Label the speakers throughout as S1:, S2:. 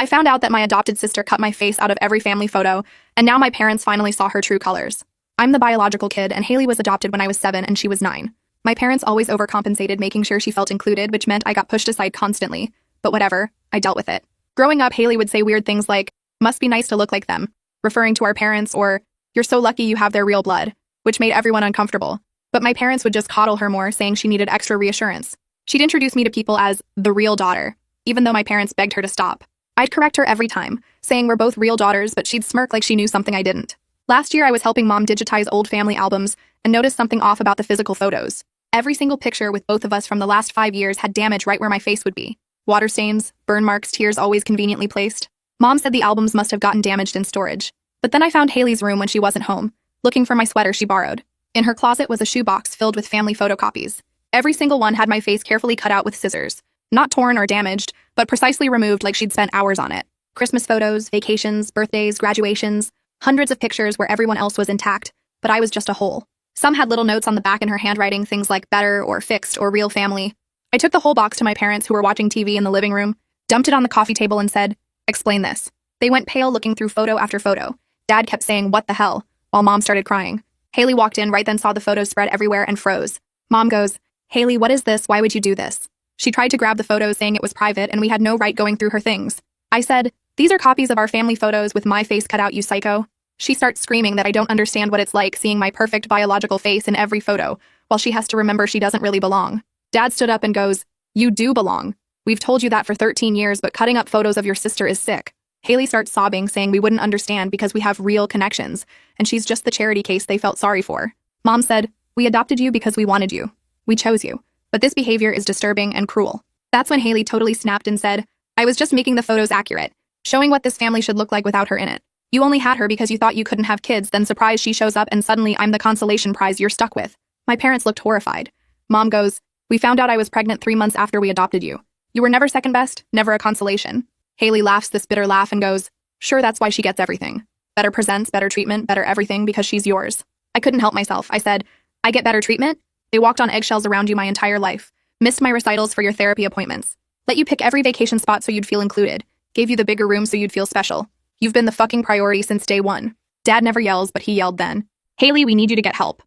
S1: I found out that my adopted sister cut my face out of every family photo, and now my parents finally saw her true colors. I'm the biological kid, and Haley was adopted when I was 7 and she was 9. My parents always overcompensated, making sure she felt included, which meant I got pushed aside constantly. But whatever, I dealt with it. Growing up, Haley would say weird things like, "Must be nice to look like them," referring to our parents, or, "You're so lucky you have their real blood," which made everyone uncomfortable. But my parents would just coddle her more, saying she needed extra reassurance. She'd introduce me to people as the real daughter, even though my parents begged her to stop. I'd correct her every time, saying we're both real daughters, but she'd smirk like she knew something I didn't. Last year, I was helping Mom digitize old family albums and noticed something off about the physical photos. Every single picture with both of us from the last 5 years had damage right where my face would be. Water stains, burn marks, tears always conveniently placed. Mom said the albums must have gotten damaged in storage. But then I found Haley's room when she wasn't home, looking for my sweater she borrowed. In her closet was a shoebox filled with family photocopies. Every single one had my face carefully cut out with scissors. Not torn or damaged, but precisely removed like she'd spent hours on it. Christmas photos, vacations, birthdays, graduations, hundreds of pictures where everyone else was intact, but I was just a hole. Some had little notes on the back in her handwriting, things like better or fixed or real family. I took the whole box to my parents, who were watching TV in the living room, dumped it on the coffee table and said, "Explain this." They went pale, looking through photo after photo. Dad kept saying, "What the hell?" while Mom started crying. Haley walked in right then, saw the photos spread everywhere and froze. Mom goes, "Haley, what is this? Why would you do this?" She tried to grab the photos, saying it was private and we had no right going through her things. I said, "These are copies of our family photos with my face cut out, you psycho." She starts screaming that I don't understand what it's like seeing my perfect biological face in every photo, while she has to remember she doesn't really belong. Dad stood up and goes, "You do belong. We've told you that for 13 years, but cutting up photos of your sister is sick." Haley starts sobbing, saying we wouldn't understand because we have real connections, and she's just the charity case they felt sorry for. Mom said, "We adopted you because we wanted you. We chose you. But this behavior is disturbing and cruel." That's when Haley totally snapped and said, "I was just making the photos accurate, showing what this family should look like without her in it. You only had her because you thought you couldn't have kids, then surprise, she shows up and suddenly I'm the consolation prize you're stuck with." My parents looked horrified. Mom goes, "We found out I was pregnant 3 months after we adopted you. You were never second best, never a consolation." Haley laughs this bitter laugh and goes, "Sure, that's why she gets everything. Better presents, better treatment, better everything because she's yours." I couldn't help myself. I said, "I get better treatment? They walked on eggshells around you my entire life. Missed my recitals for your therapy appointments. Let you pick every vacation spot so you'd feel included. Gave you the bigger room so you'd feel special. You've been the fucking priority since day one." Dad never yells, but he yelled then. "Haley, we need you to get help.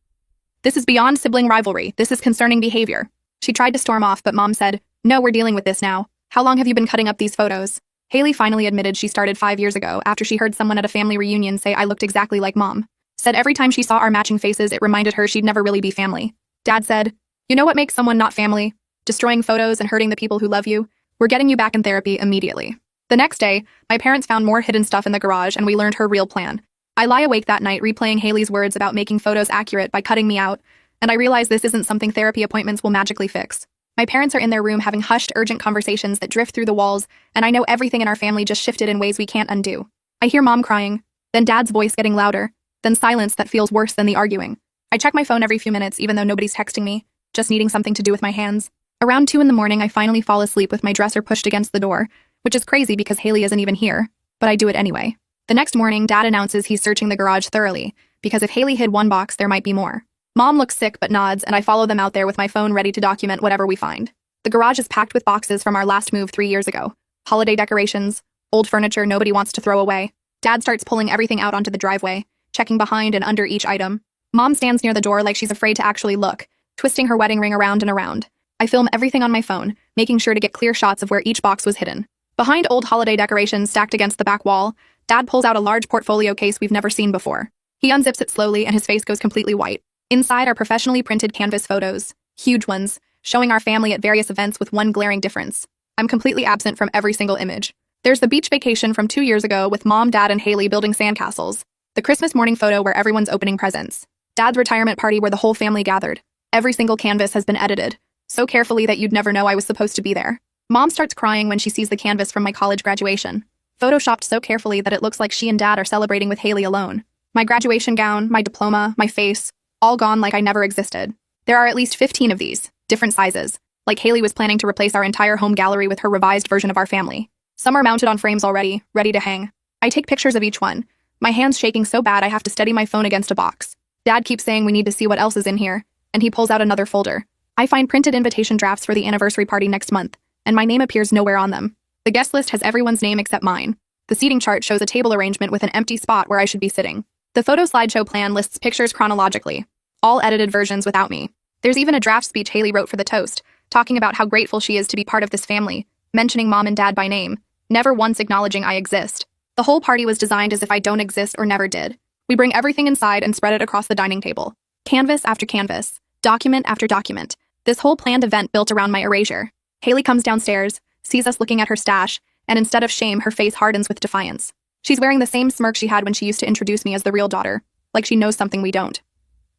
S1: This is beyond sibling rivalry. This is concerning behavior." She tried to storm off, but Mom said, "No, we're dealing with this now. How long have you been cutting up these photos?" Haley finally admitted she started 5 years ago after she heard someone at a family reunion say I looked exactly like Mom. Said every time she saw our matching faces, it reminded her she'd never really be family. Dad said, "You know what makes someone not family? Destroying photos and hurting the people who love you. We're getting you back in therapy immediately." The next day, my parents found more hidden stuff in the garage and we learned her real plan. I lie awake that night replaying Haley's words about making photos accurate by cutting me out, and I realize this isn't something therapy appointments will magically fix. My parents are in their room having hushed, urgent conversations that drift through the walls, and I know everything in our family just shifted in ways we can't undo. I hear Mom crying, then Dad's voice getting louder, then silence that feels worse than the arguing. I check my phone every few minutes even though nobody's texting me, just needing something to do with my hands. Around 2 in the morning, I finally fall asleep with my dresser pushed against the door, which is crazy because Haley isn't even here, but I do it anyway. The next morning, Dad announces he's searching the garage thoroughly, because if Haley hid one box, there might be more. Mom looks sick but nods, and I follow them out there with my phone ready to document whatever we find. The garage is packed with boxes from our last move 3 years ago. Holiday decorations, old furniture nobody wants to throw away. Dad starts pulling everything out onto the driveway, checking behind and under each item. Mom stands near the door like she's afraid to actually look, twisting her wedding ring around and around. I film everything on my phone, making sure to get clear shots of where each box was hidden. Behind old holiday decorations stacked against the back wall, Dad pulls out a large portfolio case we've never seen before. He unzips it slowly and his face goes completely white. Inside are professionally printed canvas photos, huge ones, showing our family at various events with one glaring difference. I'm completely absent from every single image. There's the beach vacation from 2 years ago with Mom, Dad, and Haley building sandcastles. The Christmas morning photo where everyone's opening presents. Dad's retirement party where the whole family gathered. Every single canvas has been edited, so carefully that you'd never know I was supposed to be there. Mom starts crying when she sees the canvas from my college graduation. Photoshopped so carefully that it looks like she and Dad are celebrating with Haley alone. My graduation gown, my diploma, my face, all gone like I never existed. There are at least 15 of these, different sizes, like Haley was planning to replace our entire home gallery with her revised version of our family. Some are mounted on frames already, ready to hang. I take pictures of each one, my hands shaking so bad I have to steady my phone against a box. Dad keeps saying we need to see what else is in here, and he pulls out another folder. I find printed invitation drafts for the anniversary party next month, and my name appears nowhere on them. The guest list has everyone's name except mine. The seating chart shows a table arrangement with an empty spot where I should be sitting. The photo slideshow plan lists pictures chronologically, all edited versions without me. There's even a draft speech Haley wrote for the toast, talking about how grateful she is to be part of this family, mentioning mom and dad by name, never once acknowledging I exist. The whole party was designed as if I don't exist or never did. We bring everything inside and spread it across the dining table. Canvas after canvas, document after document. This whole planned event built around my erasure. Haley comes downstairs, sees us looking at her stash, and instead of shame, her face hardens with defiance. She's wearing the same smirk she had when she used to introduce me as the real daughter, like she knows something we don't.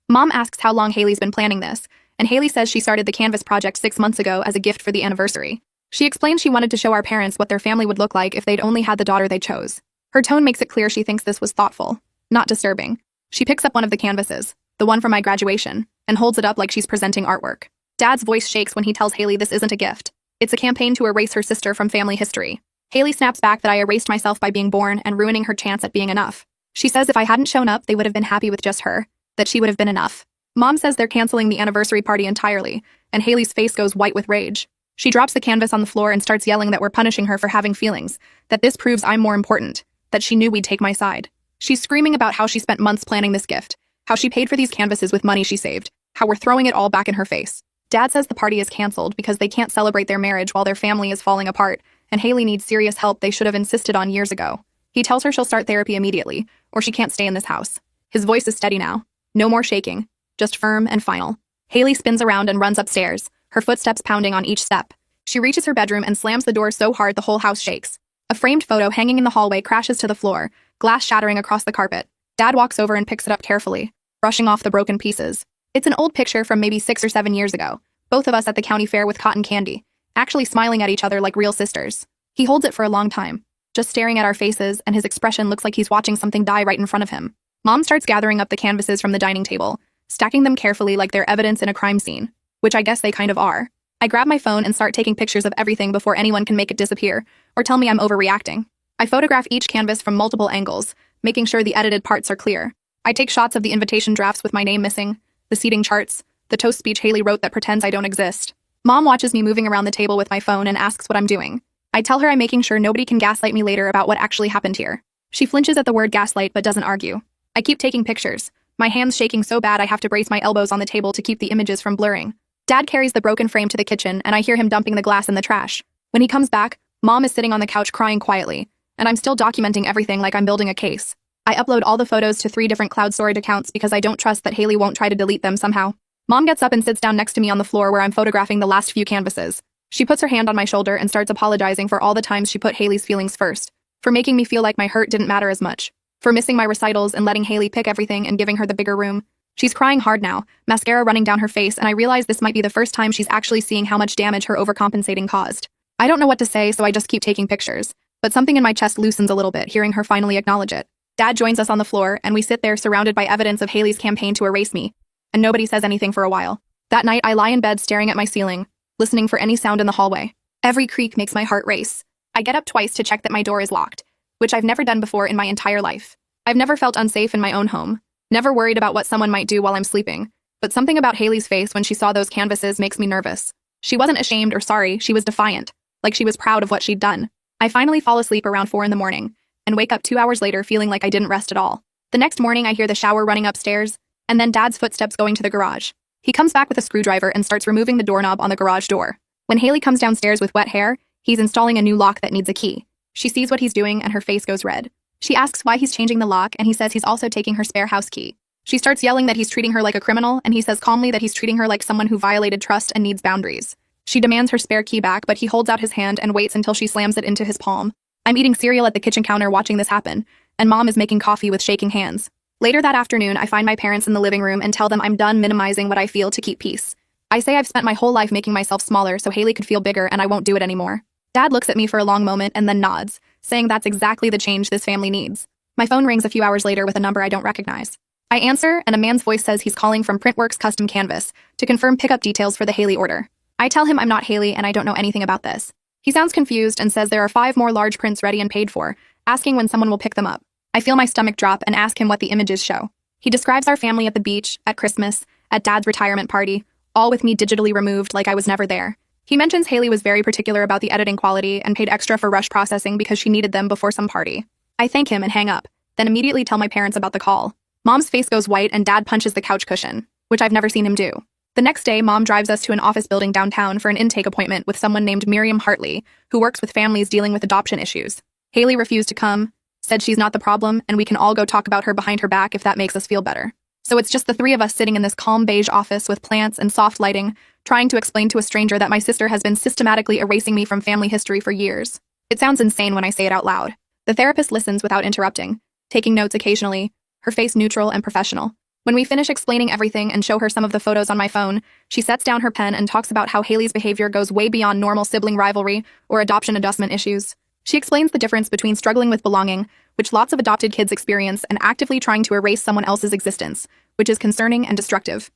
S1: Mom asks how long Haley's been planning this, and Haley says she started the Canvas project 6 months ago as a gift for the anniversary. She explains she wanted to show our parents what their family would look like if they'd only had the daughter they chose. Her tone makes it clear she thinks this was thoughtful, not disturbing. She picks up one of the canvases, the one from my graduation, and holds it up like she's presenting artwork. Dad's voice shakes when he tells Haley this isn't a gift. It's a campaign to erase her sister from family history. Haley snaps back that I erased myself by being born and ruining her chance at being enough. She says if I hadn't shown up, they would have been happy with just her, that she would have been enough. Mom says they're canceling the anniversary party entirely, and Haley's face goes white with rage. She drops the canvas on the floor and starts yelling that we're punishing her for having feelings, that this proves I'm more important, that she knew we'd take my side. She's screaming about how she spent months planning this gift, how she paid for these canvases with money she saved, how we're throwing it all back in her face. Dad says the party is canceled because they can't celebrate their marriage while their family is falling apart, and Haley needs serious help they should have insisted on years ago. He tells her she'll start therapy immediately, or she can't stay in this house. His voice is steady now. No more shaking, just firm and final. Haley spins around and runs upstairs, her footsteps pounding on each step. She reaches her bedroom and slams the door so hard the whole house shakes. A framed photo hanging in the hallway crashes to the floor, glass shattering across the carpet. Dad walks over and picks it up carefully, brushing off the broken pieces. It's an old picture from maybe 6 or 7 years ago, both of us at the county fair with cotton candy, actually smiling at each other like real sisters. He holds it for a long time, just staring at our faces, and his expression looks like he's watching something die right in front of him. Mom starts gathering up the canvases from the dining table, stacking them carefully like they're evidence in a crime scene, which I guess they kind of are. I grab my phone and start taking pictures of everything before anyone can make it disappear, or tell me I'm overreacting. I photograph each canvas from multiple angles, making sure the edited parts are clear. I take shots of the invitation drafts with my name missing, the seating charts, the toast speech Haley wrote that pretends I don't exist. Mom watches me moving around the table with my phone and asks what I'm doing. I tell her I'm making sure nobody can gaslight me later about what actually happened here. She flinches at the word gaslight but doesn't argue. I keep taking pictures, my hands shaking so bad I have to brace my elbows on the table to keep the images from blurring. Dad carries the broken frame to the kitchen, and I hear him dumping the glass in the trash. When he comes back, Mom is sitting on the couch crying quietly, and I'm still documenting everything like I'm building a case. I upload all the photos to 3 different cloud storage accounts because I don't trust that Haley won't try to delete them somehow. Mom gets up and sits down next to me on the floor where I'm photographing the last few canvases. She puts her hand on my shoulder and starts apologizing for all the times she put Haley's feelings first, for making me feel like my hurt didn't matter as much, for missing my recitals and letting Haley pick everything and giving her the bigger room. She's crying hard now, mascara running down her face, and I realize this might be the first time she's actually seeing how much damage her overcompensating caused. I don't know what to say, so I just keep taking pictures, but something in my chest loosens a little bit hearing her finally acknowledge it. Dad joins us on the floor, and we sit there surrounded by evidence of Haley's campaign to erase me, and nobody says anything for a while. That night, I lie in bed staring at my ceiling, listening for any sound in the hallway. Every creak makes my heart race. I get up twice to check that my door is locked, which I've never done before in my entire life. I've never felt unsafe in my own home, never worried about what someone might do while I'm sleeping, but something about Haley's face when she saw those canvases makes me nervous. She wasn't ashamed or sorry, she was defiant, like she was proud of what she'd done. I finally fall asleep around 4 in the morning, and wake up 2 hours later feeling like I didn't rest at all. The next morning I hear the shower running upstairs, and then Dad's footsteps going to the garage. He comes back with a screwdriver and starts removing the doorknob on the garage door. When Haley comes downstairs with wet hair, he's installing a new lock that needs a key. She sees what he's doing and her face goes red. She asks why he's changing the lock, and he says he's also taking her spare house key. She starts yelling that he's treating her like a criminal, and he says calmly that he's treating her like someone who violated trust and needs boundaries. She demands her spare key back, but he holds out his hand and waits until she slams it into his palm. I'm eating cereal at the kitchen counter watching this happen, and Mom is making coffee with shaking hands. Later that afternoon, I find my parents in the living room and tell them I'm done minimizing what I feel to keep peace. I say I've spent my whole life making myself smaller so Haley could feel bigger and I won't do it anymore. Dad looks at me for a long moment and then nods, saying that's exactly the change this family needs. My phone rings a few hours later with a number I don't recognize. I answer, and a man's voice says he's calling from Printworks Custom Canvas to confirm pickup details for the Haley order. I tell him I'm not Haley and I don't know anything about this. He sounds confused and says there are 5 more large prints ready and paid for, asking when someone will pick them up. I feel my stomach drop and ask him what the images show. He describes our family at the beach, at Christmas, at Dad's retirement party, all with me digitally removed like I was never there. He mentions Haley was very particular about the editing quality and paid extra for rush processing because she needed them before some party. I thank him and hang up, then immediately tell my parents about the call. Mom's face goes white and Dad punches the couch cushion, which I've never seen him do. The next day, Mom drives us to an office building downtown for an intake appointment with someone named Miriam Hartley, who works with families dealing with adoption issues. Haley refused to come, said she's not the problem, and we can all go talk about her behind her back if that makes us feel better. So it's just the three of us sitting in this calm beige office with plants and soft lighting, trying to explain to a stranger that my sister has been systematically erasing me from family history for years. It sounds insane when I say it out loud. The therapist listens without interrupting, taking notes occasionally, her face neutral and professional. When we finish explaining everything and show her some of the photos on my phone, she sets down her pen and talks about how Haley's behavior goes way beyond normal sibling rivalry or adoption adjustment issues. She explains the difference between struggling with belonging, which lots of adopted kids experience, and actively trying to erase someone else's existence, which is concerning and destructive.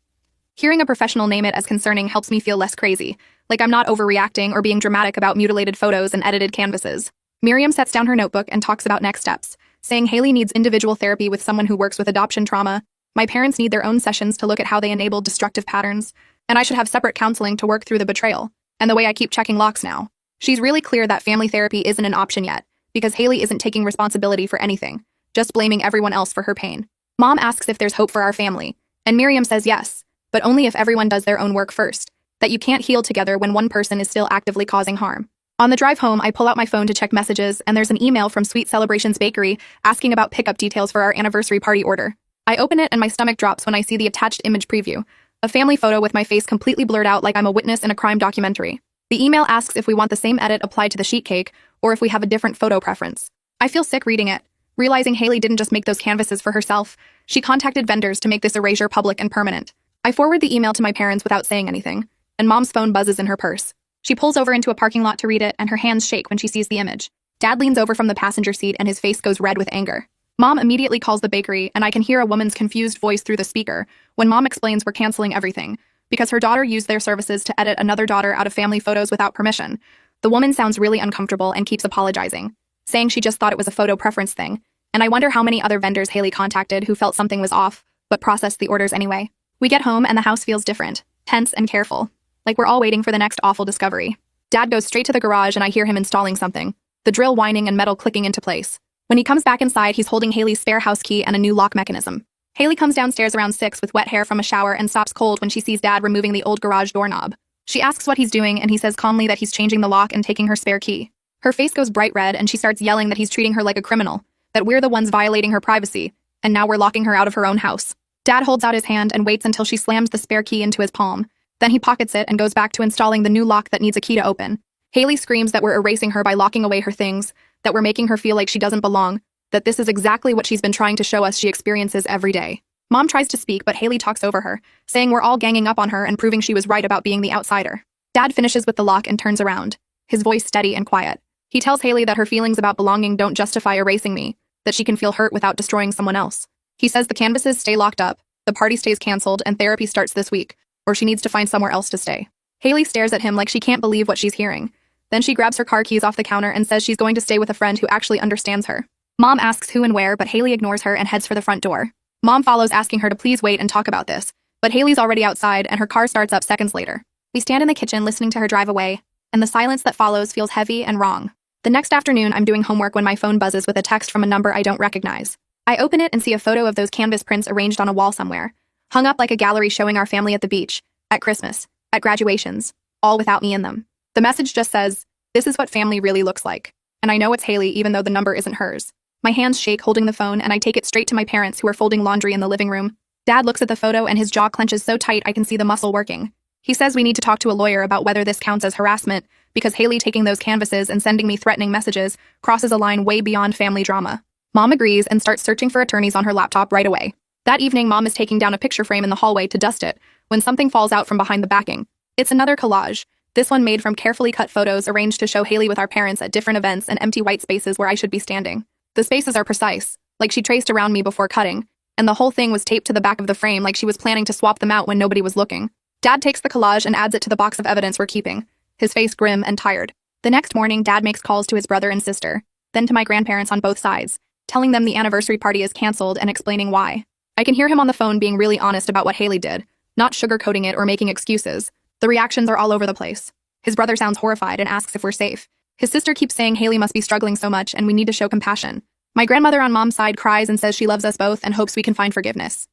S1: Hearing a professional name it as concerning helps me feel less crazy, like I'm not overreacting or being dramatic about mutilated photos and edited canvases. Miriam sets down her notebook and talks about next steps, saying Haley needs individual therapy with someone who works with adoption trauma, my parents need their own sessions to look at how they enabled destructive patterns, and I should have separate counseling to work through the betrayal, and the way I keep checking locks now. She's really clear that family therapy isn't an option yet, because Haley isn't taking responsibility for anything, just blaming everyone else for her pain. Mom asks if there's hope for our family, and Miriam says yes, but only if everyone does their own work first, that you can't heal together when one person is still actively causing harm. On the drive home, I pull out my phone to check messages, and there's an email from Sweet Celebrations Bakery asking about pickup details for our anniversary party order. I open it and my stomach drops when I see the attached image preview, a family photo with my face completely blurred out like I'm a witness in a crime documentary. The email asks if we want the same edit applied to the sheet cake, or if we have a different photo preference. I feel sick reading it, realizing Haley didn't just make those canvases for herself, she contacted vendors to make this erasure public and permanent. I forward the email to my parents without saying anything, and Mom's phone buzzes in her purse. She pulls over into a parking lot to read it, and her hands shake when she sees the image. Dad leans over from the passenger seat and his face goes red with anger. Mom immediately calls the bakery, and I can hear a woman's confused voice through the speaker when Mom explains we're canceling everything, because her daughter used their services to edit another daughter out of family photos without permission. The woman sounds really uncomfortable and keeps apologizing, saying she just thought it was a photo preference thing, and I wonder how many other vendors Haley contacted who felt something was off, but processed the orders anyway. We get home and the house feels different, tense and careful, like we're all waiting for the next awful discovery. Dad goes straight to the garage and I hear him installing something, the drill whining and metal clicking into place. When he comes back inside, he's holding Haley's spare house key and a new lock mechanism. Haley comes downstairs around 6 with wet hair from a shower and stops cold when she sees Dad removing the old garage doorknob. She asks what he's doing, and he says calmly that he's changing the lock and taking her spare key. Her face goes bright red, and she starts yelling that he's treating her like a criminal, that we're the ones violating her privacy, and now we're locking her out of her own house. Dad holds out his hand and waits until she slams the spare key into his palm. Then he pockets it and goes back to installing the new lock that needs a key to open. Haley screams that we're erasing her by locking away her things, that we're making her feel like she doesn't belong, that this is exactly what she's been trying to show us she experiences every day. Mom tries to speak, but Haley talks over her, saying we're all ganging up on her and proving she was right about being the outsider. Dad finishes with the lock and turns around, his voice steady and quiet. He tells Haley that her feelings about belonging don't justify erasing me, that she can feel hurt without destroying someone else. He says the canvases stay locked up, the party stays canceled, and therapy starts this week, or she needs to find somewhere else to stay. Haley stares at him like she can't believe what she's hearing. Then she grabs her car keys off the counter and says she's going to stay with a friend who actually understands her. Mom asks who and where, but Haley ignores her and heads for the front door. Mom follows, asking her to please wait and talk about this, but Haley's already outside and her car starts up seconds later. We stand in the kitchen listening to her drive away, and the silence that follows feels heavy and wrong. The next afternoon, I'm doing homework when my phone buzzes with a text from a number I don't recognize. I open it and see a photo of those canvas prints arranged on a wall somewhere, hung up like a gallery showing our family at the beach, at Christmas, at graduations, all without me in them. The message just says, "This is what family really looks like." And I know it's Haley even though the number isn't hers. My hands shake holding the phone and I take it straight to my parents who are folding laundry in the living room. Dad looks at the photo and his jaw clenches so tight I can see the muscle working. He says we need to talk to a lawyer about whether this counts as harassment because Haley taking those canvases and sending me threatening messages crosses a line way beyond family drama. Mom agrees and starts searching for attorneys on her laptop right away. That evening, Mom is taking down a picture frame in the hallway to dust it when something falls out from behind the backing. It's another collage, this one made from carefully cut photos arranged to show Haley with our parents at different events and empty white spaces where I should be standing. The spaces are precise, like she traced around me before cutting, and the whole thing was taped to the back of the frame like she was planning to swap them out when nobody was looking. Dad takes the collage and adds it to the box of evidence we're keeping, his face grim and tired. The next morning, Dad makes calls to his brother and sister, then to my grandparents on both sides, telling them the anniversary party is canceled and explaining why. I can hear him on the phone being really honest about what Haley did, not sugarcoating it or making excuses. The reactions are all over the place. His brother sounds horrified and asks if we're safe. His sister keeps saying Haley must be struggling so much and we need to show compassion. My grandmother on mom's side cries and says she loves us both and hopes we can find forgiveness.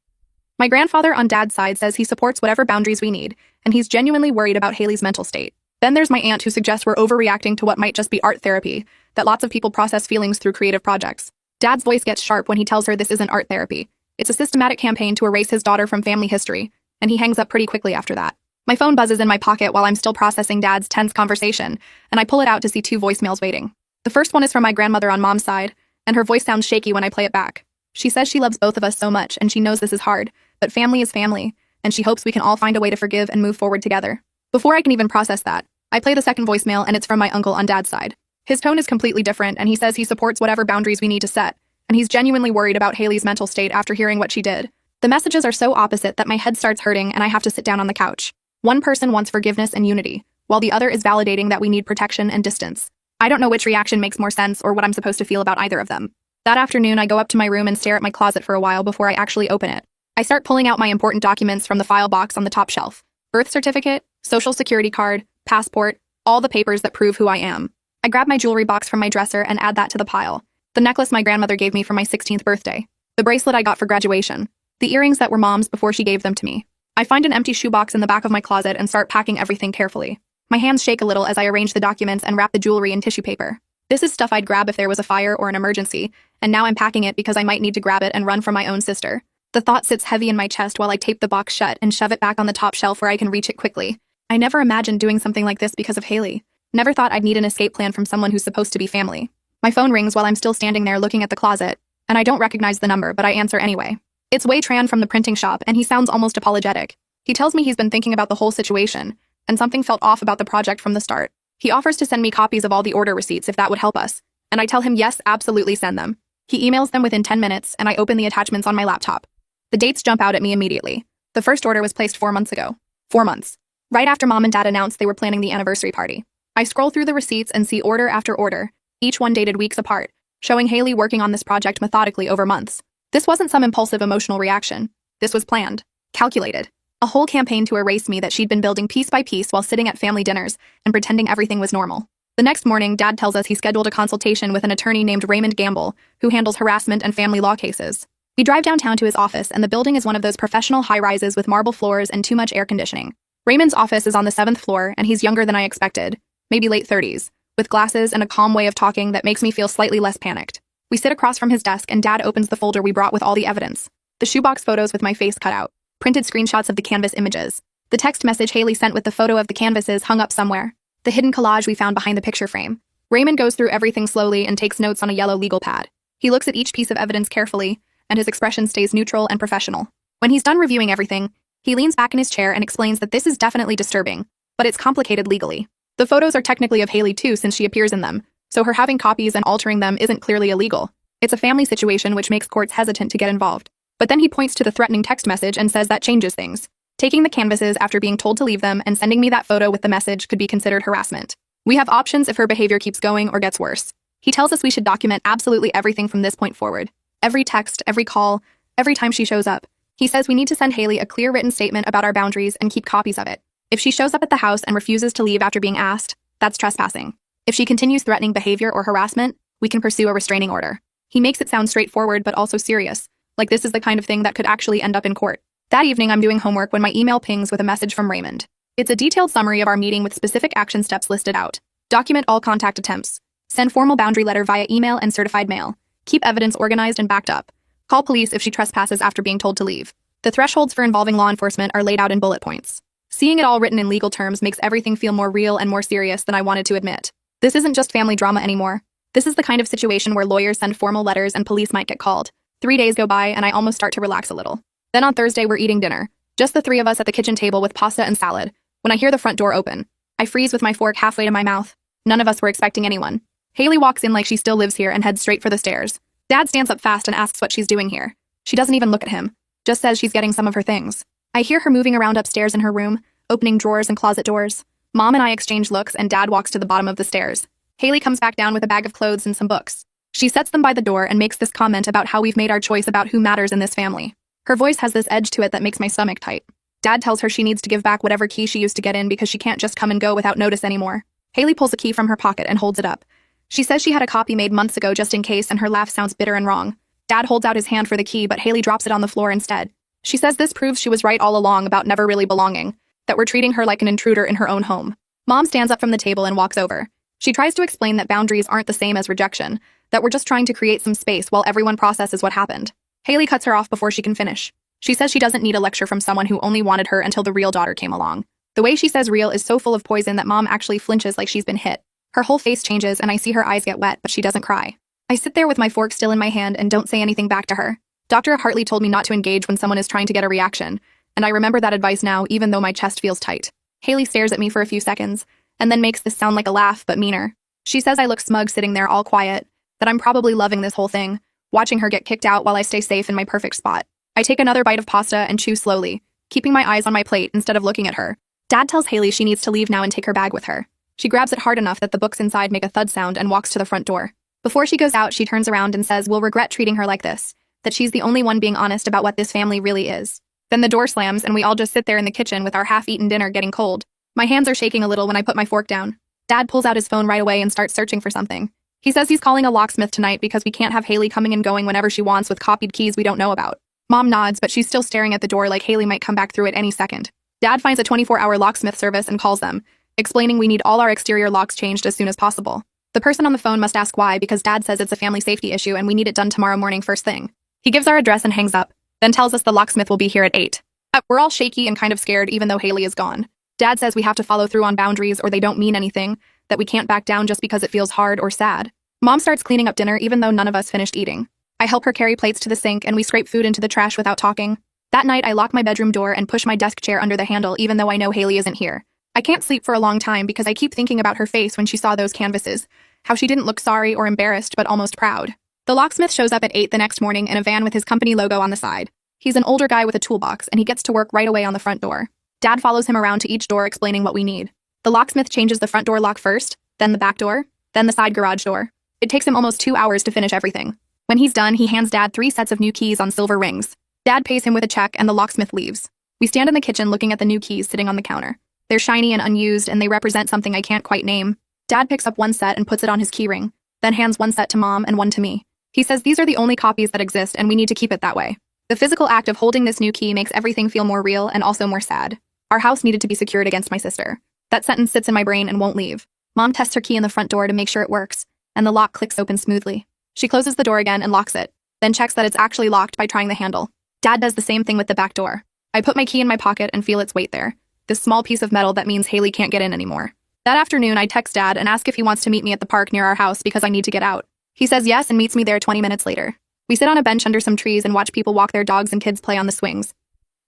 S1: My grandfather on dad's side says he supports whatever boundaries we need, and he's genuinely worried about Haley's mental state. Then there's my aunt who suggests we're overreacting to what might just be art therapy, that lots of people process feelings through creative projects. Dad's voice gets sharp when he tells her this isn't art therapy. It's a systematic campaign to erase his daughter from family history, and he hangs up pretty quickly after that. My phone buzzes in my pocket while I'm still processing Dad's tense conversation, and I pull it out to see 2 voicemails waiting. The first one is from my grandmother on mom's side, and her voice sounds shaky when I play it back. She says she loves both of us so much, and she knows this is hard, but family is family, and she hopes we can all find a way to forgive and move forward together. Before I can even process that, I play the second voicemail, and it's from my uncle on Dad's side. His tone is completely different, and he says he supports whatever boundaries we need to set, and he's genuinely worried about Haley's mental state after hearing what she did. The messages are so opposite that my head starts hurting and I have to sit down on the couch. One person wants forgiveness and unity, while the other is validating that we need protection and distance. I don't know which reaction makes more sense or what I'm supposed to feel about either of them. That afternoon, I go up to my room and stare at my closet for a while before I actually open it. I start pulling out my important documents from the file box on the top shelf. Birth certificate, social security card, passport, all the papers that prove who I am. I grab my jewelry box from my dresser and add that to the pile. The necklace my grandmother gave me for my 16th birthday. The bracelet I got for graduation. The earrings that were mom's before she gave them to me. I find an empty shoebox in the back of my closet and start packing everything carefully. My hands shake a little as I arrange the documents and wrap the jewelry in tissue paper. This is stuff I'd grab if there was a fire or an emergency, and now I'm packing it because I might need to grab it and run from my own sister. The thought sits heavy in my chest while I tape the box shut and shove it back on the top shelf where I can reach it quickly. I never imagined doing something like this because of Haley. Never thought I'd need an escape plan from someone who's supposed to be family. My phone rings while I'm still standing there looking at the closet, and I don't recognize the number, but I answer anyway. It's Wei Tran from the printing shop, and he sounds almost apologetic. He tells me he's been thinking about the whole situation, and something felt off about the project from the start. He offers to send me copies of all the order receipts if that would help us, and I tell him yes, absolutely send them. He emails them within 10 minutes, and I open the attachments on my laptop. The dates jump out at me immediately. The first order was placed 4 months ago. 4 months. Right after Mom and Dad announced they were planning the anniversary party. I scroll through the receipts and see order after order, each one dated weeks apart, showing Haley working on this project methodically over months. This wasn't some impulsive emotional reaction. This was planned, calculated. A whole campaign to erase me that she'd been building piece by piece while sitting at family dinners and pretending everything was normal. The next morning, Dad tells us he scheduled a consultation with an attorney named Raymond Gamble, who handles harassment and family law cases. We drive downtown to his office, and the building is one of those professional high-rises with marble floors and too much air conditioning. Raymond's office is on the 7th floor, and he's younger than I expected, maybe late 30s, with glasses and a calm way of talking that makes me feel slightly less panicked. We sit across from his desk, and Dad opens the folder we brought with all the evidence. The shoebox photos with my face cut out. Printed screenshots of the canvas images. The text message Haley sent with the photo of the canvases hung up somewhere. The hidden collage we found behind the picture frame. Raymond goes through everything slowly and takes notes on a yellow legal pad. He looks at each piece of evidence carefully, and his expression stays neutral and professional. When he's done reviewing everything, he leans back in his chair and explains that this is definitely disturbing, but it's complicated legally. The photos are technically of Haley too, since she appears in them, so her having copies and altering them isn't clearly illegal. It's a family situation which makes courts hesitant to get involved. But then he points to the threatening text message and says that changes things. Taking the canvases after being told to leave them and sending me that photo with the message could be considered harassment. We have options if her behavior keeps going or gets worse. He tells us we should document absolutely everything from this point forward. Every text, every call, every time she shows up. He says we need to send Haley a clear written statement about our boundaries and keep copies of it. If she shows up at the house and refuses to leave after being asked, that's trespassing. If she continues threatening behavior or harassment, we can pursue a restraining order. He makes it sound straightforward but also serious. Like this is the kind of thing that could actually end up in court. That evening, I'm doing homework when my email pings with a message from Raymond. It's a detailed summary of our meeting with specific action steps listed out. Document all contact attempts. Send formal boundary letter via email and certified mail. Keep evidence organized and backed up. Call police if she trespasses after being told to leave. The thresholds for involving law enforcement are laid out in bullet points. Seeing it all written in legal terms makes everything feel more real and more serious than I wanted to admit. This isn't just family drama anymore. This is the kind of situation where lawyers send formal letters and police might get called. 3 days go by and I almost start to relax a little. Then on Thursday, we're eating dinner. Just the 3 of us at the kitchen table with pasta and salad, when I hear the front door open. I freeze with my fork halfway to my mouth. None of us were expecting anyone. Haley walks in like she still lives here and heads straight for the stairs. Dad stands up fast and asks what she's doing here. She doesn't even look at him, just says she's getting some of her things. I hear her moving around upstairs in her room, opening drawers and closet doors. Mom and I exchange looks and Dad walks to the bottom of the stairs. Haley comes back down with a bag of clothes and some books. She sets them by the door and makes this comment about how we've made our choice about who matters in this family. Her voice has this edge to it that makes my stomach tight. Dad tells her she needs to give back whatever key she used to get in because she can't just come and go without notice anymore. Haley pulls a key from her pocket and holds it up. She says she had a copy made months ago just in case, and her laugh sounds bitter and wrong. Dad holds out his hand for the key, but Haley drops it on the floor instead. She says this proves she was right all along about never really belonging, that we're treating her like an intruder in her own home. Mom stands up from the table and walks over. She tries to explain that boundaries aren't the same as rejection, that we're just trying to create some space while everyone processes what happened. Haley cuts her off before she can finish. She says she doesn't need a lecture from someone who only wanted her until the real daughter came along. The way she says real is so full of poison that Mom actually flinches like she's been hit. Her whole face changes and I see her eyes get wet, but she doesn't cry. I sit there with my fork still in my hand and don't say anything back to her. Dr. Hartley told me not to engage when someone is trying to get a reaction, and I remember that advice now even though my chest feels tight. Haley stares at me for a few seconds, and then makes this sound like a laugh, but meaner. She says I look smug sitting there all quiet, that I'm probably loving this whole thing, watching her get kicked out while I stay safe in my perfect spot. I take another bite of pasta and chew slowly, keeping my eyes on my plate instead of looking at her. Dad tells Haley she needs to leave now and take her bag with her. She grabs it hard enough that the books inside make a thud sound and walks to the front door. Before she goes out, she turns around and says we'll regret treating her like this, that she's the only one being honest about what this family really is. Then the door slams and we all just sit there in the kitchen with our half-eaten dinner getting cold. My hands are shaking a little when I put my fork down. Dad pulls out his phone right away and starts searching for something. He says he's calling a locksmith tonight because we can't have Haley coming and going whenever she wants with copied keys we don't know about. Mom nods, but she's still staring at the door like Haley might come back through it any second. Dad finds a 24-hour locksmith service and calls them, explaining we need all our exterior locks changed as soon as possible. The person on the phone must ask why because Dad says it's a family safety issue and we need it done tomorrow morning first thing. He gives our address and hangs up, then tells us the locksmith will be here at 8. We're all shaky and kind of scared even though Haley is gone. Dad says we have to follow through on boundaries or they don't mean anything, that we can't back down just because it feels hard or sad. Mom starts cleaning up dinner even though none of us finished eating. I help her carry plates to the sink and we scrape food into the trash without talking. That night I lock my bedroom door and push my desk chair under the handle even though I know Haley isn't here. I can't sleep for a long time because I keep thinking about her face when she saw those canvases, how she didn't look sorry or embarrassed but almost proud. The locksmith shows up at 8 the next morning in a van with his company logo on the side. He's an older guy with a toolbox and he gets to work right away on the front door. Dad follows him around to each door explaining what we need. The locksmith changes the front door lock first, then the back door, then the side garage door. It takes him almost 2 hours to finish everything. When he's done, he hands Dad 3 sets of new keys on silver rings. Dad pays him with a check and the locksmith leaves. We stand in the kitchen looking at the new keys sitting on the counter. They're shiny and unused and they represent something I can't quite name. Dad picks up one set and puts it on his keyring, then hands one set to Mom and one to me. He says these are the only copies that exist and we need to keep it that way. The physical act of holding this new key makes everything feel more real and also more sad. Our house needed to be secured against my sister. That sentence sits in my brain and won't leave. Mom tests her key in the front door to make sure it works, and the lock clicks open smoothly. She closes the door again and locks it, then checks that it's actually locked by trying the handle. Dad does the same thing with the back door. I put my key in my pocket and feel its weight there. This small piece of metal that means Haley can't get in anymore. That afternoon, I text Dad and ask if he wants to meet me at the park near our house because I need to get out. He says yes and meets me there 20 minutes later. We sit on a bench under some trees and watch people walk their dogs and kids play on the swings.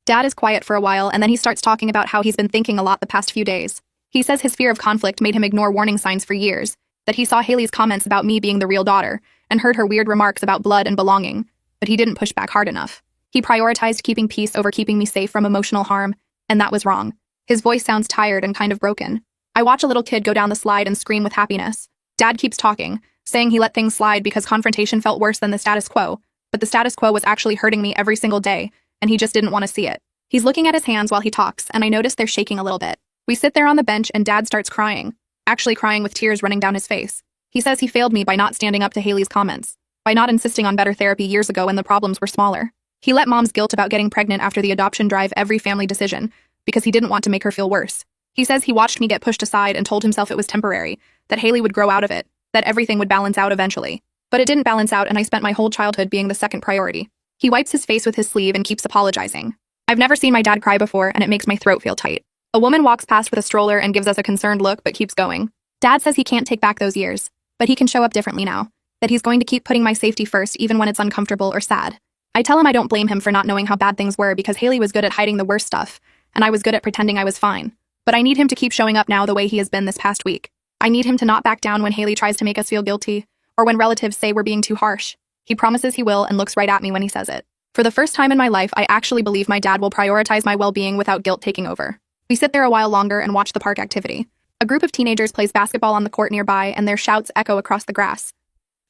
S1: Dad is quiet for a while and then he starts talking about how he's been thinking a lot the past few days. He says his fear of conflict made him ignore warning signs for years, that he saw Haley's comments about me being the real daughter, and heard her weird remarks about blood and belonging, but he didn't push back hard enough. He prioritized keeping peace over keeping me safe from emotional harm, and that was wrong. His voice sounds tired and kind of broken. I watch a little kid go down the slide and scream with happiness. Dad keeps talking, saying he let things slide because confrontation felt worse than the status quo, but the status quo was actually hurting me every single day, and he just didn't want to see it. He's looking at his hands while he talks, and I notice they're shaking a little bit. We sit there on the bench and Dad starts crying, actually crying with tears running down his face. He says he failed me by not standing up to Haley's comments, by not insisting on better therapy years ago when the problems were smaller. He let Mom's guilt about getting pregnant after the adoption drive every family decision, because he didn't want to make her feel worse. He says he watched me get pushed aside and told himself it was temporary, that Haley would grow out of it, that everything would balance out eventually. But it didn't balance out and I spent my whole childhood being the second priority. He wipes his face with his sleeve and keeps apologizing. I've never seen my dad cry before and it makes my throat feel tight. A woman walks past with a stroller and gives us a concerned look but keeps going. Dad says he can't take back those years, but he can show up differently now, that he's going to keep putting my safety first even when it's uncomfortable or sad. I tell him I don't blame him for not knowing how bad things were because Haley was good at hiding the worst stuff, and I was good at pretending I was fine. But I need him to keep showing up now the way he has been this past week. I need him to not back down when Haley tries to make us feel guilty, or when relatives say we're being too harsh. He promises he will and looks right at me when he says it. For the first time in my life, I actually believe my dad will prioritize my well-being without guilt taking over. We sit there a while longer and watch the park activity. A group of teenagers plays basketball on the court nearby and their shouts echo across the grass.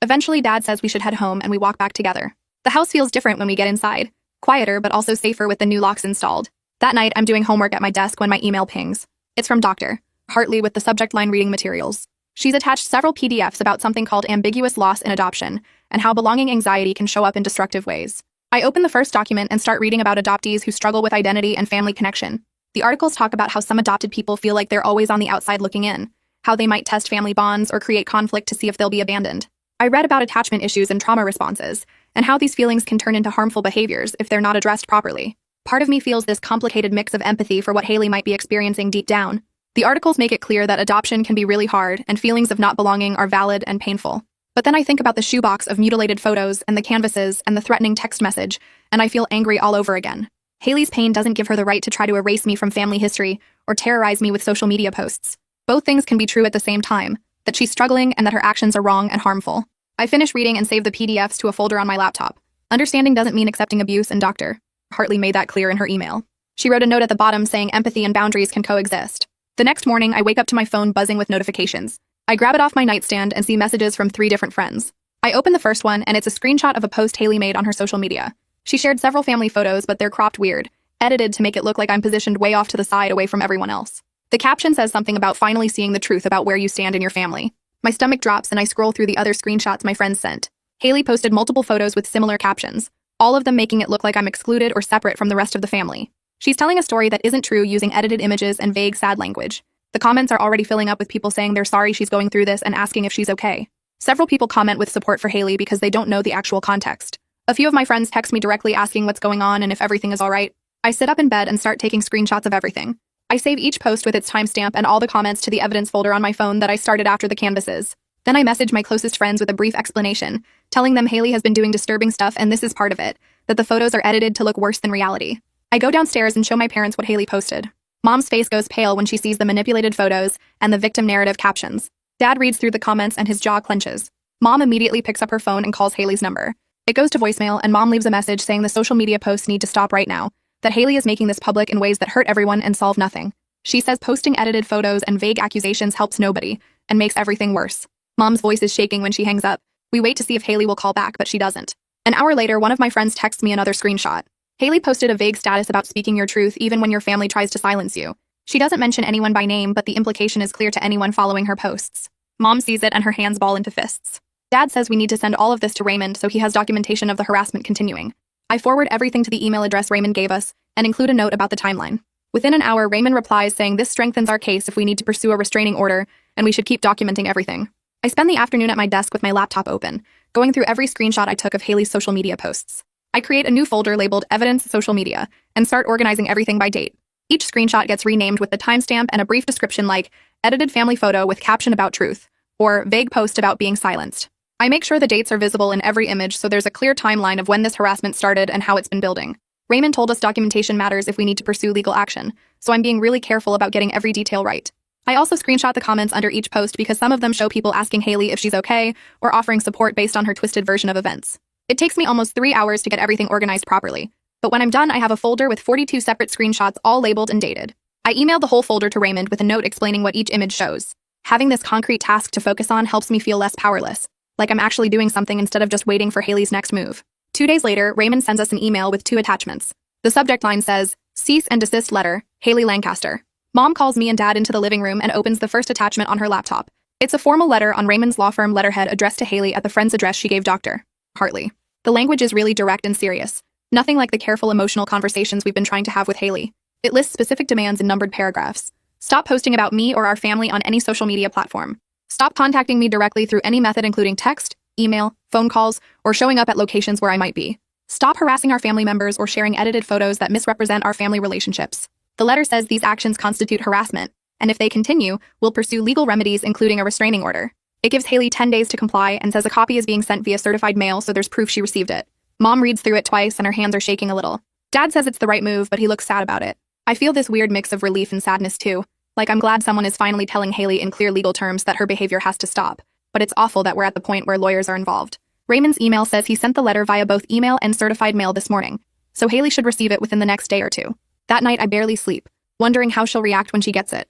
S1: Eventually, Dad says we should head home and we walk back together. The house feels different when we get inside. Quieter, but also safer with the new locks installed. That night, I'm doing homework at my desk when my email pings. It's from Dr. Hartley with the subject line reading materials. She's attached several PDFs about something called ambiguous loss in adoption and how belonging anxiety can show up in destructive ways. I open the first document and start reading about adoptees who struggle with identity and family connection. The articles talk about how some adopted people feel like they're always on the outside looking in, how they might test family bonds or create conflict to see if they'll be abandoned. I read about attachment issues and trauma responses, and how these feelings can turn into harmful behaviors if they're not addressed properly. Part of me feels this complicated mix of empathy for what Haley might be experiencing deep down. The articles make it clear that adoption can be really hard and feelings of not belonging are valid and painful. But then I think about the shoebox of mutilated photos and the canvases and the threatening text message, and I feel angry all over again. Haley's pain doesn't give her the right to try to erase me from family history or terrorize me with social media posts. Both things can be true at the same time, that she's struggling and that her actions are wrong and harmful. I finish reading and save the PDFs to a folder on my laptop. Understanding doesn't mean accepting abuse, and Dr. Hartley made that clear in her email. She wrote a note at the bottom saying empathy and boundaries can coexist. The next morning, I wake up to my phone buzzing with notifications. I grab it off my nightstand and see messages from 3 different friends. I open the first one, and it's a screenshot of a post Haley made on her social media. She shared several family photos, but they're cropped weird, edited to make it look like I'm positioned way off to the side away from everyone else. The caption says something about finally seeing the truth about where you stand in your family. My stomach drops and I scroll through the other screenshots my friends sent. Haley posted multiple photos with similar captions, all of them making it look like I'm excluded or separate from the rest of the family. She's telling a story that isn't true using edited images and vague, sad language. The comments are already filling up with people saying they're sorry she's going through this and asking if she's okay. Several people comment with support for Haley because they don't know the actual context. A few of my friends text me directly asking what's going on and if everything is alright. I sit up in bed and start taking screenshots of everything. I save each post with its timestamp and all the comments to the evidence folder on my phone that I started after the canvases. Then I message my closest friends with a brief explanation, telling them Haley has been doing disturbing stuff and this is part of it, that the photos are edited to look worse than reality. I go downstairs and show my parents what Haley posted. Mom's face goes pale when she sees the manipulated photos and the victim narrative captions. Dad reads through the comments and his jaw clenches. Mom immediately picks up her phone and calls Haley's number. It goes to voicemail and Mom leaves a message saying the social media posts need to stop right now, that Haley is making this public in ways that hurt everyone and solve nothing. She says posting edited photos and vague accusations helps nobody and makes everything worse. Mom's voice is shaking when she hangs up. We wait to see if Haley will call back, but she doesn't. An hour later, one of my friends texts me another screenshot. Haley posted a vague status about speaking your truth even when your family tries to silence you. She doesn't mention anyone by name, but the implication is clear to anyone following her posts. Mom sees it and her hands ball into fists. Dad says we need to send all of this to Raymond so he has documentation of the harassment continuing. I forward everything to the email address Raymond gave us and include a note about the timeline. Within an hour, Raymond replies saying this strengthens our case if we need to pursue a restraining order and we should keep documenting everything. I spend the afternoon at my desk with my laptop open, going through every screenshot I took of Haley's social media posts. I create a new folder labeled Evidence Social Media and start organizing everything by date. Each screenshot gets renamed with the timestamp and a brief description like edited family photo with caption about truth or vague post about being silenced. I make sure the dates are visible in every image so there's a clear timeline of when this harassment started and how it's been building. Raymond told us documentation matters if we need to pursue legal action, so I'm being really careful about getting every detail right. I also screenshot the comments under each post because some of them show people asking Haley if she's okay or offering support based on her twisted version of events. It takes me almost 3 hours to get everything organized properly, but when I'm done, I have a folder with 42 separate screenshots all labeled and dated. I emailed the whole folder to Raymond with a note explaining what each image shows. Having this concrete task to focus on helps me feel less powerless, like I'm actually doing something instead of just waiting for Haley's next move. 2 days later, Raymond sends us an email with 2 attachments. The subject line says, "Cease and desist letter, Haley Lancaster." Mom calls me and Dad into the living room and opens the first attachment on her laptop. It's a formal letter on Raymond's law firm letterhead addressed to Haley at the friend's address she gave Dr. Hartley. The language is really direct and serious. Nothing like the careful emotional conversations we've been trying to have with Haley. It lists specific demands in numbered paragraphs. Stop posting about me or our family on any social media platform. Stop contacting me directly through any method including text, email, phone calls, or showing up at locations where I might be. Stop harassing our family members or sharing edited photos that misrepresent our family relationships. The letter says these actions constitute harassment, and if they continue, we'll pursue legal remedies including a restraining order. It gives Haley 10 days to comply and says a copy is being sent via certified mail so there's proof she received it. Mom reads through it twice and her hands are shaking a little. Dad says it's the right move, but he looks sad about it. I feel this weird mix of relief and sadness too. Like I'm glad someone is finally telling Haley in clear legal terms that her behavior has to stop, but it's awful that we're at the point where lawyers are involved. Raymond's email says he sent the letter via both email and certified mail this morning, so Haley should receive it within the next day or 2. That night I barely sleep, wondering how she'll react when she gets it.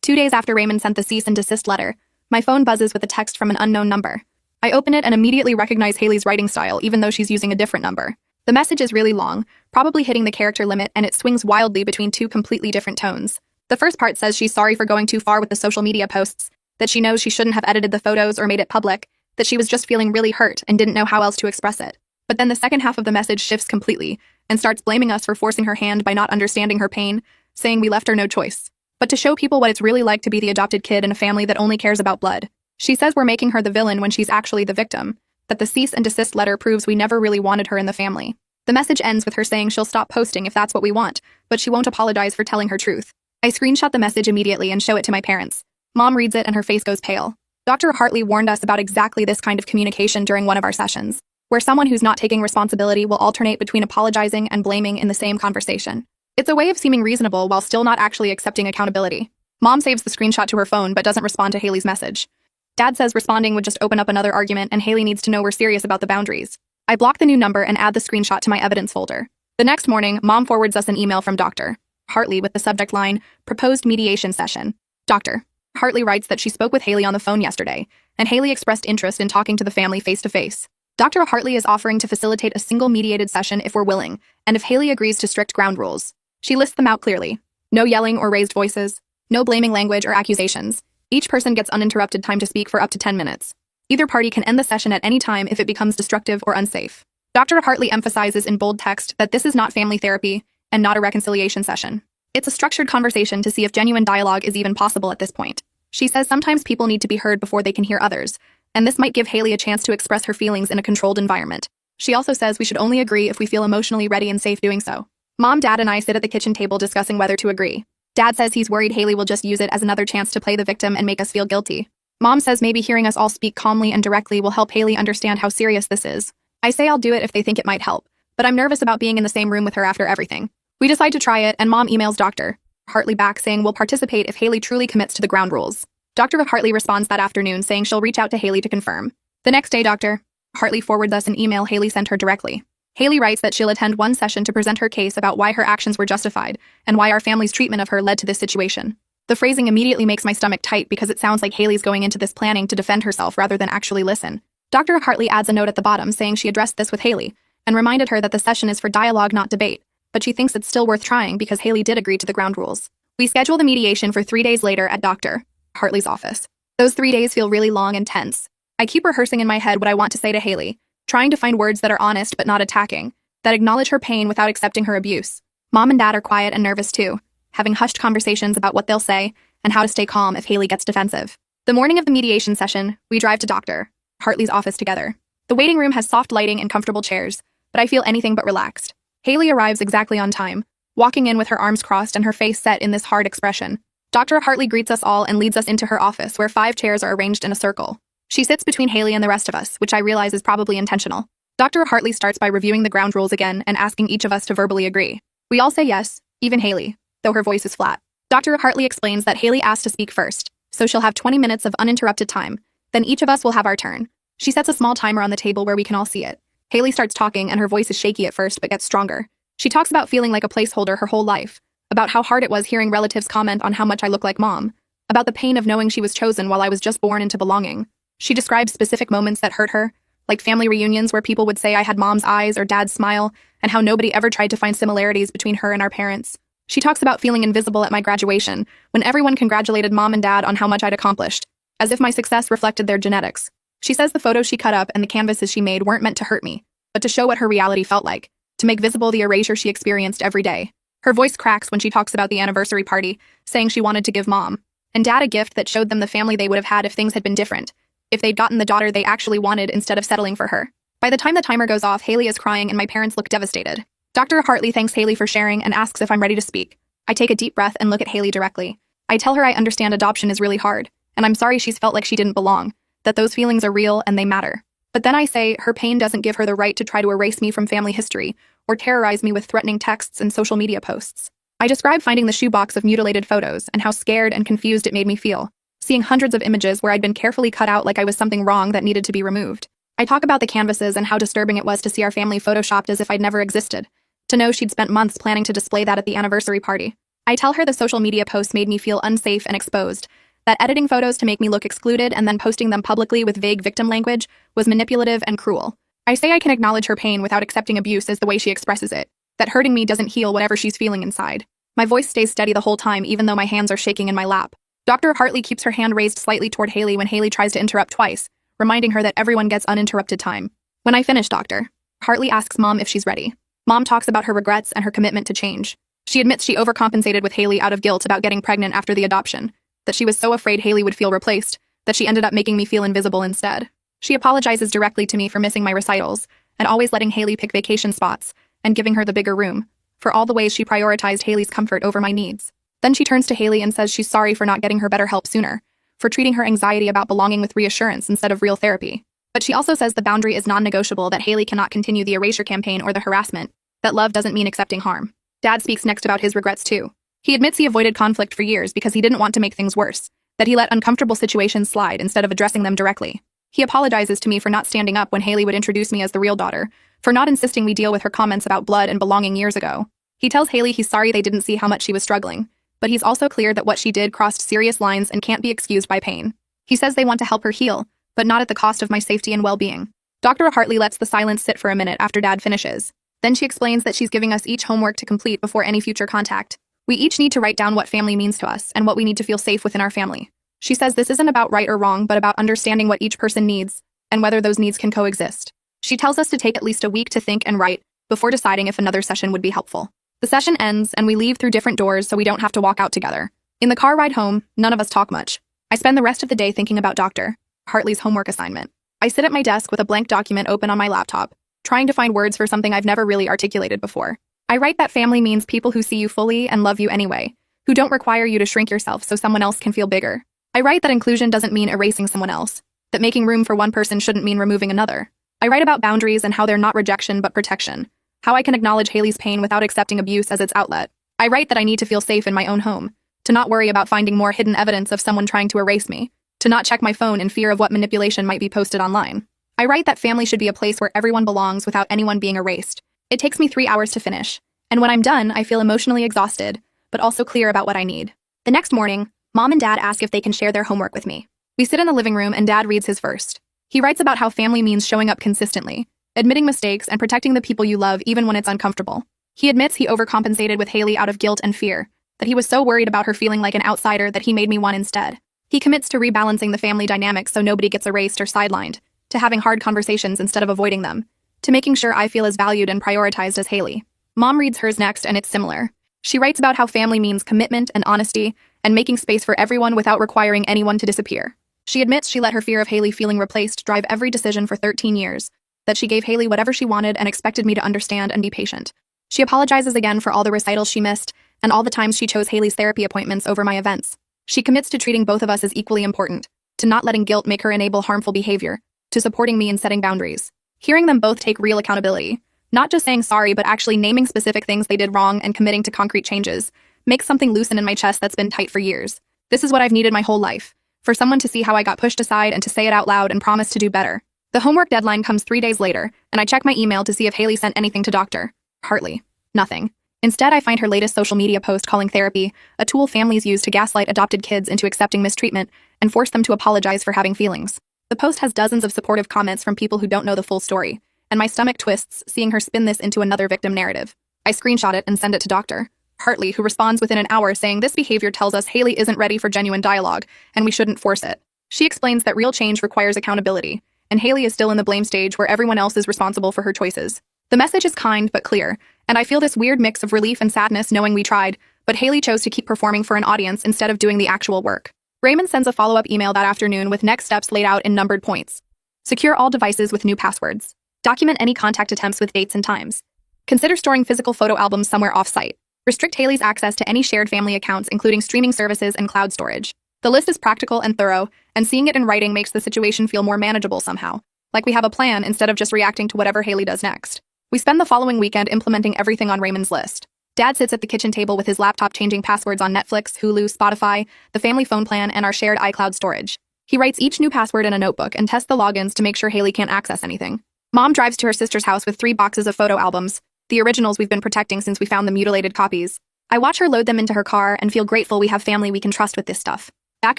S1: 2 days after Raymond sent the cease and desist letter, my phone buzzes with a text from an unknown number. I open it and immediately recognize Haley's writing style even though she's using a different number. The message is really long, probably hitting the character limit, and it swings wildly between two completely different tones. The first part says she's sorry for going too far with the social media posts, that she knows she shouldn't have edited the photos or made it public, that she was just feeling really hurt and didn't know how else to express it. But then the second half of the message shifts completely and starts blaming us for forcing her hand by not understanding her pain, saying we left her no choice. But to show people what it's really like to be the adopted kid in a family that only cares about blood. She says we're making her the villain when she's actually the victim, that the cease and desist letter proves we never really wanted her in the family. The message ends with her saying she'll stop posting if that's what we want, but she won't apologize for telling her truth. I screenshot the message immediately and show it to my parents. Mom reads it and her face goes pale. Dr. Hartley warned us about exactly this kind of communication during one of our sessions, where someone who's not taking responsibility will alternate between apologizing and blaming in the same conversation. It's a way of seeming reasonable while still not actually accepting accountability. Mom saves the screenshot to her phone but doesn't respond to Haley's message. Dad says responding would just open up another argument and Haley needs to know we're serious about the boundaries. I block the new number and add the screenshot to my evidence folder. The next morning, Mom forwards us an email from Dr. Hartley with the subject line, Proposed Mediation Session. Dr. Hartley writes that she spoke with Haley on the phone yesterday, and Haley expressed interest in talking to the family face-to-face. Dr. Hartley is offering to facilitate a single mediated session if we're willing, and if Haley agrees to strict ground rules. She lists them out clearly. No yelling or raised voices, no blaming language or accusations. Each person gets uninterrupted time to speak for up to 10 minutes. Either party can end the session at any time if it becomes destructive or unsafe. Dr. Hartley emphasizes in bold text that this is not family therapy and not a reconciliation session. It's a structured conversation to see if genuine dialogue is even possible at this point. She says sometimes people need to be heard before they can hear others, and this might give Haley a chance to express her feelings in a controlled environment. She also says we should only agree if we feel emotionally ready and safe doing so. Mom, Dad, and I sit at the kitchen table discussing whether to agree. Dad says he's worried Haley will just use it as another chance to play the victim and make us feel guilty. Mom says maybe hearing us all speak calmly and directly will help Haley understand how serious this is. I say I'll do it if they think it might help, but I'm nervous about being in the same room with her after everything. We decide to try it, and Mom emails Dr. Hartley back saying we'll participate if Haley truly commits to the ground rules. Dr. Hartley responds that afternoon saying she'll reach out to Haley to confirm. The next day, Dr. Hartley forwards us an email Haley sent her directly. Haley writes that she'll attend one session to present her case about why her actions were justified and why our family's treatment of her led to this situation. The phrasing immediately makes my stomach tight because it sounds like Haley's going into this planning to defend herself rather than actually listen. Dr. Hartley adds a note at the bottom saying she addressed this with Haley and reminded her that the session is for dialogue, not debate, but she thinks it's still worth trying because Haley did agree to the ground rules. We schedule the mediation for 3 days later at Dr. Hartley's office. Those 3 days feel really long and tense. I keep rehearsing in my head what I want to say to Haley, trying to find words that are honest but not attacking, that acknowledge her pain without accepting her abuse. Mom and Dad are quiet and nervous too, having hushed conversations about what they'll say and how to stay calm if Haley gets defensive. The morning of the mediation session, we drive to Dr. Hartley's office together. The waiting room has soft lighting and comfortable chairs, but I feel anything but relaxed. Haley arrives exactly on time, walking in with her arms crossed and her face set in this hard expression. Dr. Hartley greets us all and leads us into her office where 5 chairs are arranged in a circle. She sits between Haley and the rest of us, which I realize is probably intentional. Dr. Hartley starts by reviewing the ground rules again and asking each of us to verbally agree. We all say yes, even Haley, though her voice is flat. Dr. Hartley explains that Haley asked to speak first, so she'll have 20 minutes of uninterrupted time. Then each of us will have our turn. She sets a small timer on the table where we can all see it. Haley starts talking and her voice is shaky at first but gets stronger. She talks about feeling like a placeholder her whole life, about how hard it was hearing relatives comment on how much I look like Mom, about the pain of knowing she was chosen while I was just born into belonging. She describes specific moments that hurt her, like family reunions where people would say I had Mom's eyes or Dad's smile, and how nobody ever tried to find similarities between her and our parents. She talks about feeling invisible at my graduation, when everyone congratulated Mom and Dad on how much I'd accomplished, as if my success reflected their genetics. She says the photos she cut up and the canvases she made weren't meant to hurt me, but to show what her reality felt like, to make visible the erasure she experienced every day. Her voice cracks when she talks about the anniversary party, saying she wanted to give Mom and Dad a gift that showed them the family they would have had if things had been different, if they'd gotten the daughter they actually wanted instead of settling for her. By the time the timer goes off, Haley is crying and my parents look devastated. Dr. Hartley thanks Haley for sharing and asks if I'm ready to speak. I take a deep breath and look at Haley directly. I tell her I understand adoption is really hard, and I'm sorry she's felt like she didn't belong, that those feelings are real and they matter. But then I say her pain doesn't give her the right to try to erase me from family history or terrorize me with threatening texts and social media posts. I describe finding the shoebox of mutilated photos and how scared and confused it made me feel, seeing hundreds of images where I'd been carefully cut out like I was something wrong that needed to be removed. I talk about the canvases and how disturbing it was to see our family photoshopped as if I'd never existed, to know she'd spent months planning to display that at the anniversary party. I tell her the social media posts made me feel unsafe and exposed, that editing photos to make me look excluded and then posting them publicly with vague victim language was manipulative and cruel. I say I can acknowledge her pain without accepting abuse as the way she expresses it, that hurting me doesn't heal whatever she's feeling inside. My voice stays steady the whole time even though my hands are shaking in my lap. Dr. Hartley keeps her hand raised slightly toward Haley when Haley tries to interrupt twice, reminding her that everyone gets uninterrupted time. When I finish, Dr. Hartley asks Mom if she's ready. Mom talks about her regrets and her commitment to change. She admits she overcompensated with Haley out of guilt about getting pregnant after the adoption, that she was so afraid Haley would feel replaced, that she ended up making me feel invisible instead. She apologizes directly to me for missing my recitals, and always letting Haley pick vacation spots, and giving her the bigger room, for all the ways she prioritized Haley's comfort over my needs. Then she turns to Haley and says she's sorry for not getting her better help sooner, for treating her anxiety about belonging with reassurance instead of real therapy. But she also says the boundary is non-negotiable, that Haley cannot continue the erasure campaign or the harassment, that love doesn't mean accepting harm. Dad speaks next about his regrets too. He admits he avoided conflict for years because he didn't want to make things worse, that he let uncomfortable situations slide instead of addressing them directly. He apologizes to me for not standing up when Haley would introduce me as the real daughter, for not insisting we deal with her comments about blood and belonging years ago. He tells Haley he's sorry they didn't see how much she was struggling, but he's also clear that what she did crossed serious lines and can't be excused by pain. He says they want to help her heal, but not at the cost of my safety and well-being. Dr. Hartley lets the silence sit for a minute after Dad finishes. Then she explains that she's giving us each homework to complete before any future contact. We each need to write down what family means to us and what we need to feel safe within our family. She says this isn't about right or wrong, but about understanding what each person needs and whether those needs can coexist. She tells us to take at least a week to think and write before deciding if another session would be helpful. The session ends and we leave through different doors so we don't have to walk out together. In the car ride home, none of us talk much. I spend the rest of the day thinking about Dr. Hartley's homework assignment. I sit at my desk with a blank document open on my laptop, trying to find words for something I've never really articulated before. I write that family means people who see you fully and love you anyway, who don't require you to shrink yourself so someone else can feel bigger. I write that inclusion doesn't mean erasing someone else, that making room for one person shouldn't mean removing another. I write about boundaries and how they're not rejection but protection, how I can acknowledge Haley's pain without accepting abuse as its outlet. I write that I need to feel safe in my own home, to not worry about finding more hidden evidence of someone trying to erase me, to not check my phone in fear of what manipulation might be posted online. I write that family should be a place where everyone belongs without anyone being erased. It takes me 3 hours to finish, and when I'm done, I feel emotionally exhausted, but also clear about what I need. The next morning, Mom and Dad ask if they can share their homework with me. We sit in the living room and Dad reads his first. He writes about how family means showing up consistently, admitting mistakes, and protecting the people you love even when it's uncomfortable. He admits he overcompensated with Haley out of guilt and fear, that he was so worried about her feeling like an outsider that he made me one instead. He commits to rebalancing the family dynamics so nobody gets erased or sidelined, to having hard conversations instead of avoiding them, to making sure I feel as valued and prioritized as Haley. Mom reads hers next and it's similar. She writes about how family means commitment and honesty, and making space for everyone without requiring anyone to disappear. She admits she let her fear of Haley feeling replaced drive every decision for 13 years, that she gave Haley whatever she wanted and expected me to understand and be patient. She apologizes again for all the recitals she missed, and all the times she chose Haley's therapy appointments over my events. She commits to treating both of us as equally important, to not letting guilt make her enable harmful behavior, to supporting me in setting boundaries. Hearing them both take real accountability, not just saying sorry but actually naming specific things they did wrong and committing to concrete changes, makes something loosen in my chest that's been tight for years. This is what I've needed my whole life, for someone to see how I got pushed aside and to say it out loud and promise to do better. The homework deadline comes 3 days later, and I check my email to see if Haley sent anything to Dr. Hartley. Nothing. Instead, I find her latest social media post calling therapy a tool families use to gaslight adopted kids into accepting mistreatment and force them to apologize for having feelings. The post has dozens of supportive comments from people who don't know the full story, and my stomach twists seeing her spin this into another victim narrative. I screenshot it and send it to Dr. Hartley, who responds within an hour saying this behavior tells us Haley isn't ready for genuine dialogue, and we shouldn't force it. She explains that real change requires accountability, and Haley is still in the blame stage where everyone else is responsible for her choices. The message is kind but clear, and I feel this weird mix of relief and sadness knowing we tried, but Haley chose to keep performing for an audience instead of doing the actual work. Raymond sends a follow-up email that afternoon with next steps laid out in numbered points. Secure all devices with new passwords. Document any contact attempts with dates and times. Consider storing physical photo albums somewhere off-site. Restrict Haley's access to any shared family accounts, including streaming services and cloud storage. The list is practical and thorough, and seeing it in writing makes the situation feel more manageable somehow, like we have a plan instead of just reacting to whatever Haley does next. We spend the following weekend implementing everything on Raymond's list. Dad sits at the kitchen table with his laptop changing passwords on Netflix, Hulu, Spotify, the family phone plan, and our shared iCloud storage. He writes each new password in a notebook and tests the logins to make sure Haley can't access anything. Mom drives to her sister's house with 3 boxes of photo albums, the originals we've been protecting since we found the mutilated copies. I watch her load them into her car and feel grateful we have family we can trust with this stuff. Back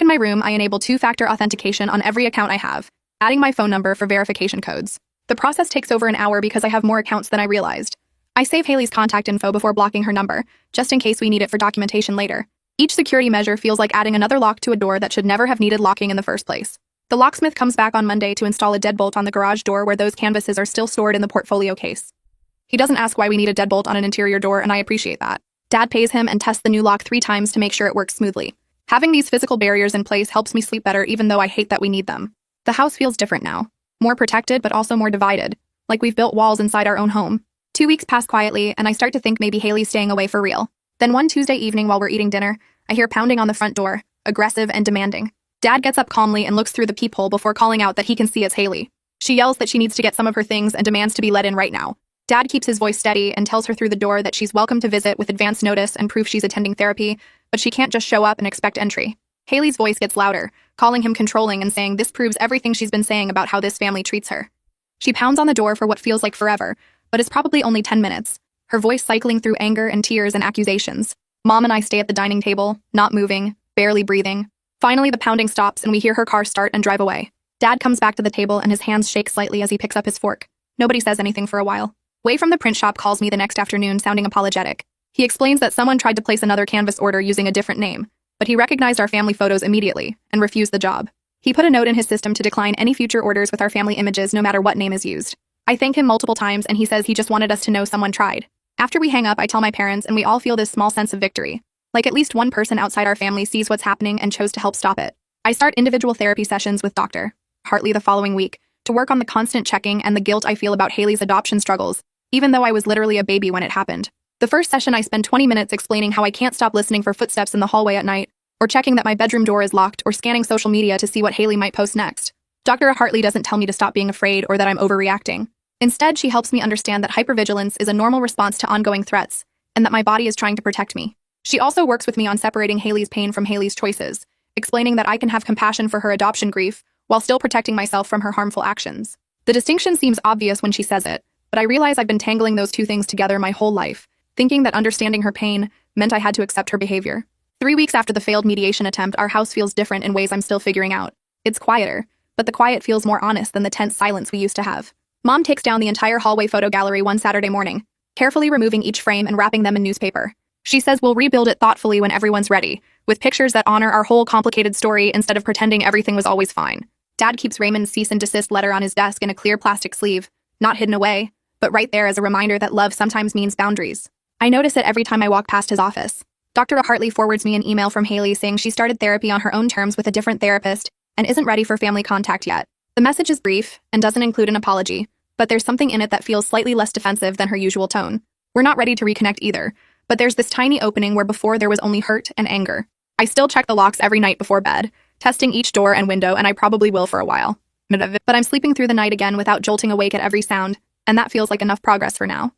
S1: in my room, I enable 2-factor authentication on every account I have, adding my phone number for verification codes. The process takes over an hour because I have more accounts than I realized. I save Haley's contact info before blocking her number, just in case we need it for documentation later. Each security measure feels like adding another lock to a door that should never have needed locking in the first place. The locksmith comes back on Monday to install a deadbolt on the garage door where those canvases are still stored in the portfolio case. He doesn't ask why we need a deadbolt on an interior door, and I appreciate that. Dad pays him and tests the new lock 3 times to make sure it works smoothly. Having these physical barriers in place helps me sleep better, even though I hate that we need them. The house feels different now. More protected, but also more divided. Like we've built walls inside our own home. 2 weeks pass quietly, and I start to think maybe Haley's staying away for real. Then one Tuesday evening while we're eating dinner, I hear pounding on the front door, aggressive and demanding. Dad gets up calmly and looks through the peephole before calling out that he can see it's Haley. She yells that she needs to get some of her things and demands to be let in right now. Dad keeps his voice steady and tells her through the door that she's welcome to visit with advance notice and proof she's attending therapy, but she can't just show up and expect entry. Haley's voice gets louder, calling him controlling and saying this proves everything she's been saying about how this family treats her. She pounds on the door for what feels like forever, but it's probably only 10 minutes, her voice cycling through anger and tears and accusations. Mom and I stay at the dining table, not moving, barely breathing. Finally, the pounding stops and we hear her car start and drive away. Dad comes back to the table and his hands shake slightly as he picks up his fork. Nobody says anything for a while. Way from the print shop calls me the next afternoon sounding apologetic. He explains that someone tried to place another canvas order using a different name, but he recognized our family photos immediately and refused the job. He put a note in his system to decline any future orders with our family images no matter what name is used. I thank him multiple times and he says he just wanted us to know someone tried. After we hang up, I tell my parents and we all feel this small sense of victory. Like at least one person outside our family sees what's happening and chose to help stop it. I start individual therapy sessions with Dr. Hartley the following week to work on the constant checking and the guilt I feel about Haley's adoption struggles, even though I was literally a baby when it happened. The first session I spend 20 minutes explaining how I can't stop listening for footsteps in the hallway at night, or checking that my bedroom door is locked, or scanning social media to see what Haley might post next. Dr. Hartley doesn't tell me to stop being afraid or that I'm overreacting. Instead, she helps me understand that hypervigilance is a normal response to ongoing threats, and that my body is trying to protect me. She also works with me on separating Haley's pain from Haley's choices, explaining that I can have compassion for her adoption grief while still protecting myself from her harmful actions. The distinction seems obvious when she says it, but I realize I've been tangling those two things together my whole life, thinking that understanding her pain meant I had to accept her behavior. 3 weeks after the failed mediation attempt, our house feels different in ways I'm still figuring out. It's quieter, but the quiet feels more honest than the tense silence we used to have. Mom takes down the entire hallway photo gallery one Saturday morning, carefully removing each frame and wrapping them in newspaper. She says we'll rebuild it thoughtfully when everyone's ready, with pictures that honor our whole complicated story instead of pretending everything was always fine. Dad keeps Raymond's cease and desist letter on his desk in a clear plastic sleeve, not hidden away, but right there as a reminder that love sometimes means boundaries. I notice it every time I walk past his office. Dr. Hartley forwards me an email from Haley saying she started therapy on her own terms with a different therapist and isn't ready for family contact yet. The message is brief and doesn't include an apology, but there's something in it that feels slightly less defensive than her usual tone. We're not ready to reconnect either, but there's this tiny opening where before there was only hurt and anger. I still check the locks every night before bed, testing each door and window, and I probably will for a while. But I'm sleeping through the night again without jolting awake at every sound, and that feels like enough progress for now.